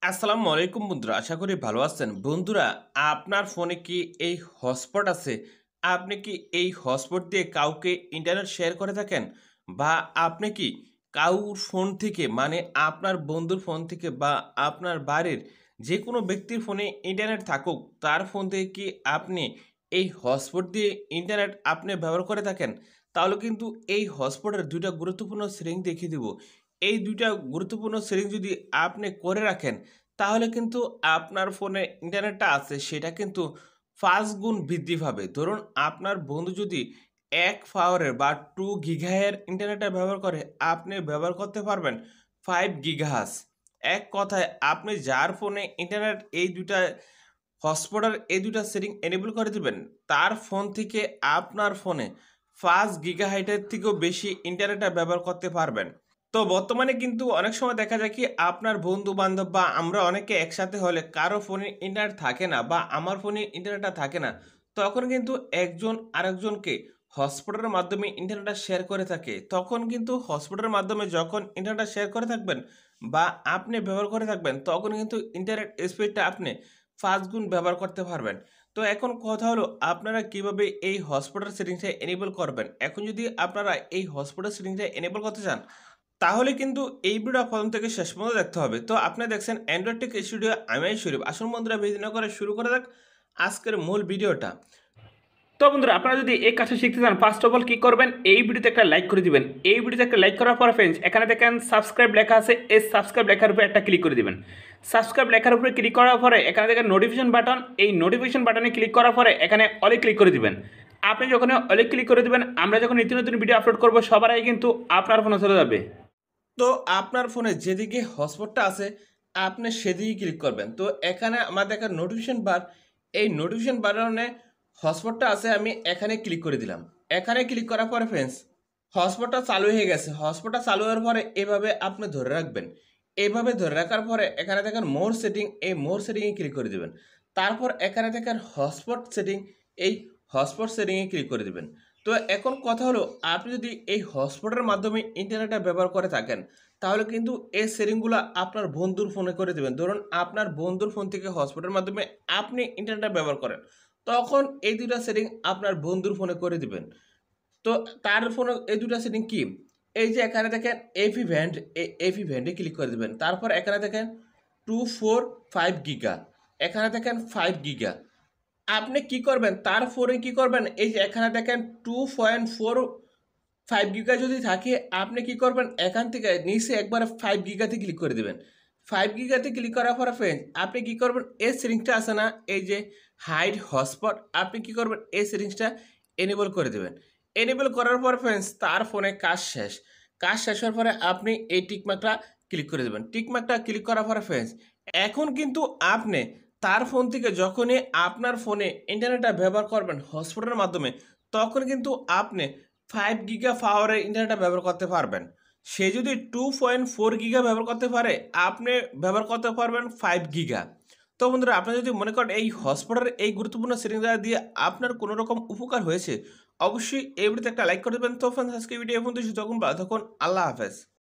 আসসালামু আলাইকুম বন্ধুরা। আশা করি ভালো আছেন। বন্ধুরা, আপনার ফোনে কি এই হটস্পট আছে? আপনি কি এই হটস্পট দিয়ে কাউকে ইন্টারনেট শেয়ার করে থাকেন? বা আপনি কি কারুর ফোন থেকে মানে আপনার বন্ধুর ফোন থেকে বা আপনার বাড়ির যেকোনো ব্যক্তির ফোনে ইন্টারনেট থাকুক, তার ফোন থেকে কি আপনি এই হটস্পট দিয়ে ইন্টারনেট আপনি ব্যবহার করে থাকেন? তাহলে কিন্তু এই হটস্পটের ২ টা গুরুত্বপূর্ণ সেটিং দেখিয়ে দিব। এই ২ টা গুরুত্বপূর্ণ সেটিং যদি আপনি করে রাখেন তাহলে কিন্তু আপনার ফোনে ইন্টারনেটটা আছে সেটা কিন্তু ৫ গুণ বৃদ্ধি পাবে। ধরুন আপনার বন্ধু যদি ১ পাওয়ারের বা ২ গিগাহের ইন্টারনেটটা ব্যবহার করে, আপনি ব্যবহার করতে পারবেন ৫ গিগাহার্টজ। এক কথায় আপনি যার ফোনে ইন্টারনেট এই ২ টা হটস্পটের এই ২ টা সেটিং এনেবল করে দিবেন, তার ফোন থেকে আপনার ফোনে ৫ গিগাহাইটের থেকেও বেশি ইন্টারনেটটা ব্যবহার করতে পারবেন। তো বর্তমানে কিন্তু অনেক সময় দেখা যায় কি আপনার বন্ধু-বান্ধব বা আমরা অনেকে একসাথে হলে কারো ফোনে ইন্টারনেট থাকে না বা আমার ফোনে ইন্টারনেটটা থাকে না। তখন কিন্তু একজন আরেকজনকে হটস্পটের মাধ্যমে ইন্টারনেটটা শেয়ার করে থাকে। তখন কিন্তু হটস্পটের মাধ্যমে যখন ইন্টারনেটটা শেয়ার করে থাকবেন বা আপনি ব্যবহার করে থাকবেন, তখন কিন্তু ইন্টারনেট স্পিডটা আপনি ৫ গুণ ব্যবহার করতে পারবেন। তো এখন কথা হলো আপনারা কিভাবে এই হটস্পটের সেটিংসটা এনেবল করবেন? এখন যদি আপনারা এই হটস্পটের সেটিংসটা এনেবল করতে চান তাহলে কিন্তু এই ভিডিওটা ১ম থেকে শেষ পর্যন্ত দেখতে হবে। তো আপনারা দেখছেন অ্যান্ড্রয়েড টেক স্টুডিও আমি শরীফ। আসুন বন্ধুরা বেশি না করে শুরু করা যাক আজকের মূল ভিডিওটা। তো বন্ধুরা আপনারা যদি এই কাজটা শিখতে চান ফার্স্ট অফ অল কি করবেন, এই ভিডিওতে একটা লাইক করে দিবেন। এই ভিডিওতে একটা লাইক করার পর ফ্রেন্ডস এখানে দেখেন সাবস্ক্রাইব লেখা আছে, এই সাবস্ক্রাইব লেখার উপরে একটা ক্লিক করে দিবেন। সাবস্ক্রাইব লেখার উপরে ক্লিক করার পরে এখানে দেখেন নোটিফিকেশন বাটন, এই নোটিফিকেশন বাটনে ক্লিক করার পরে এখানে অলে ক্লিক করে দিবেন। আপনি যখন অলে ক্লিক করে দিবেন, আমরা যখন নিত্য নতুন ভিডিও আপলোড করবো সবার আগে কিন্তু আপনার ফোনে চলে যাবে। তো আপনার ফোনে যেদিকে হটস্পটটা আছে আপনি সেদিকে ক্লিক করবেন। তো এখানে আমার দেখা নোটিফিকেশন বার, এই নোটিফিকেশন বাটনে হটস্পটটা আছে আমি এখানে ক্লিক করে দিলাম। এখানে ক্লিক করার পরে ফ্রেন্ডস হটস্পটটা চালু হয়ে গেছে। হটস্পটটা চালু হওয়ার পরে এভাবে আপনি ধরে রাখবেন। এভাবে ধরে রাখার পরে এখানে দেখেন মোর সেটিং, এই মোর সেটিংয়ে ক্লিক করে দিবেন। তারপর এখানে দেখেন হটস্পট সেটিং, এই হটস্পট সেটিংয়ে ক্লিক করে দিবেন। তো এখন কথা হলো আপনি যদি এই হটস্পটের মাধ্যমে ইন্টারনেটটা ব্যবহার করে থাকেন তাহলে কিন্তু এই সেটিংগুলো আপনার বন্ধুর ফোনে করে দিবেন। ধরুন আপনার বন্ধুর ফোন থেকে হটস্পটের মাধ্যমে আপনি ইন্টারনেটটা ব্যবহার করেন। তখন এই ২ টা সেটিং আপনার বন্ধুর ফোনে করে দিবেন। তো তার ফোনে এই ২ টা সেটিং কি? এই যে এখানে দেখেন এপি ভ্যান্ড, এই এপি ভ্যান্ডে ক্লিক করে দিবেন। তারপর এখানে দেখেন 245 গিগা, এখানে দেখেন 5 গিগা। আপনি কি করবেন? তার ফোনে কি করবেন? এই যে এখানে দেখেন 2.45 গিগা যদি থাকে আপনি কি করবেন? এখান থেকে নিচে একবারে 5 গিগাতে ক্লিক করে দিবেন। 5 গিগাতে ক্লিক করার পরে ফ্রেন্ডস আপনি কি করবেন? এই সেটিংসটা আছে না? এই যে হাইড হটস্পট, আপনি কি করবেন? এই সেটিংসটা এনেবল করে দিবেন। এনেবল করার পর ফ্রেন্ডস তার ফোনে কাজ শেষ। কাজ শেষ হওয়ার পরে আপনি এই টিক মার্কটা ক্লিক করে দিবেন। টিক মার্কটা ক্লিক করার পরে ফ্রেন্ডস এখন কিন্তু আপনি তার ফোন থেকে যখনই আপনার ফোনে ইন্টারনেটটা ব্যবহার করবেন হটস্পটের মাধ্যমে, তখন কিন্তু আপনি 5 গিগা পাওয়ারের ইন্টারনেটটা ব্যবহার করতে পারবেন। সে যদি 2.4 গিগা ব্যবহার করতে পারে, আপনি ব্যবহার করতে পারবেন 5 গিগা। তো বন্ধুরা, আপনি যদি মনে করেন এই হটস্পটের এই গুরুত্বপূর্ণ সেটিংসটা দিয়ে আপনার কোনো রকম উপকার হয়েছে, অবশ্যই এই ভিডিওতে একটা লাইক করে দেবেন। তো ফ্রেন্ডস আজকে ভিডিও এই পর্যন্তই। তখন ভালো থাকুন। আল্লাহ হাফেজ।